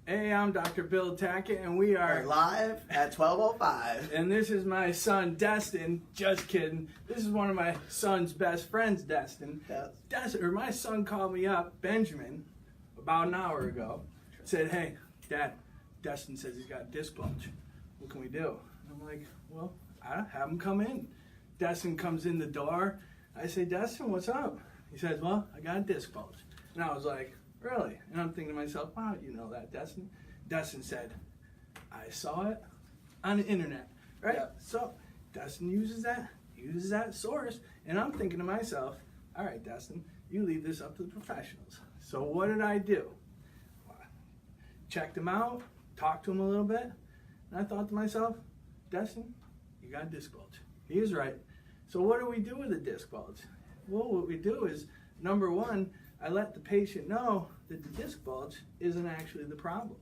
Hey, I'm Dr. Bill Tackett, and we are We're live at 12:05. And this is my son, Destin. Just kidding. This is one of my son's best friends, Destin. Yes. My son called me up, Benjamin, about an hour ago. Said, "Hey, Dad, Destin says he's got a disc bulge. What can we do?" And I'm like, "Well, I have him come in." Destin comes in the door. I say, "Destin, what's up?" He says, "Well, I got a disc bulge." And I was like, "Really?" And I'm thinking to myself, "Wow, you know that, Destin?" Destin said, "I saw it on the internet." Right? Yep. So Destin uses that source. And I'm thinking to myself, "All right, Destin, you leave this up to the professionals." So what did I do? Checked him out, talked to him a little bit, and I thought to myself, "Destin, you got a disc bulge." He was right. So what do we do with a disc bulge? Well, what we do is, number one, I let the patient know that the disc bulge isn't actually the problem.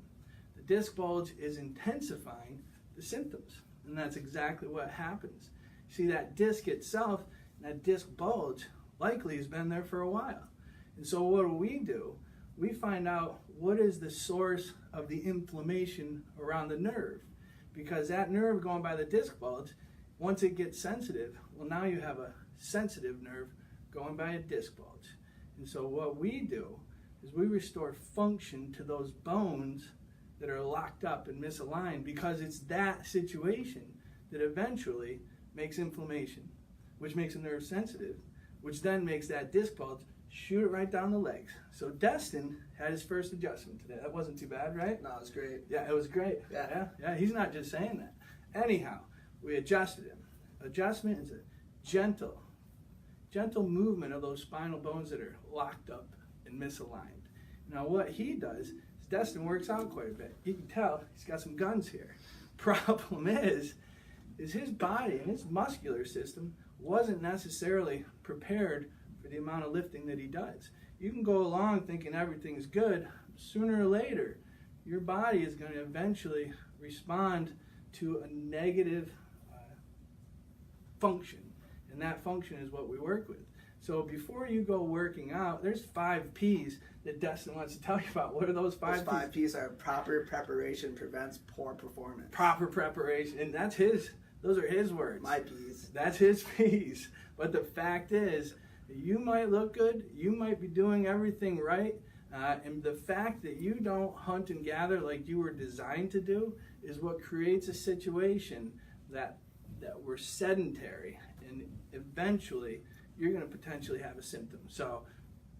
The disc bulge is intensifying the symptoms, and that's exactly what happens. See, that disc itself, that disc bulge, likely has been there for a while. And so what do? We find out what is the source of the inflammation around the nerve. Because that nerve going by the disc bulge, once it gets sensitive, well, now you have a sensitive nerve going by a disc bulge. And so what we do is we restore function to those bones that are locked up and misaligned, because it's that situation that eventually makes inflammation, which makes a nerve sensitive, which then makes that disc bulge shoot it right down the legs. So Destin had his first adjustment today. That wasn't too bad, right? No, it was great. Yeah, it was great. Yeah, he's not just saying that. Anyhow, we adjusted him. Adjustment is a gentle movement of those spinal bones that are locked up and misaligned. Now what he does is Destin works out quite a bit. You can tell he's got some guns here. Problem is his body and his muscular system wasn't necessarily prepared for the amount of lifting that he does. You can go along thinking everything's good. Sooner or later, your body is going to eventually respond to a negative function. And that function is what we work with. So before you go working out, there's 5 P's that Destin wants to tell you about. What are those 5 P's? Those 5 P's are proper preparation prevents poor performance. Proper preparation. And those are his words. My P's. That's his P's. But the fact is, you might look good, you might be doing everything right, and the fact that you don't hunt and gather like you were designed to do is what creates a situation that we're sedentary, and eventually you're going to potentially have a symptom. So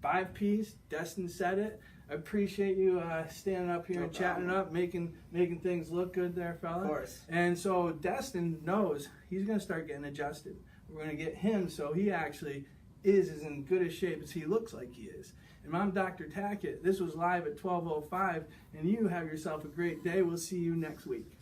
5 P's, Destin said it. I appreciate you standing up here and chatting up, making things look good there, fella. Of course. And so Destin knows he's going to start getting adjusted. We're going to get him so he actually is as in good a shape as he looks like he is. And I'm Dr. Tackett. This was live at 12:05, and you have yourself a great day. We'll see you next week.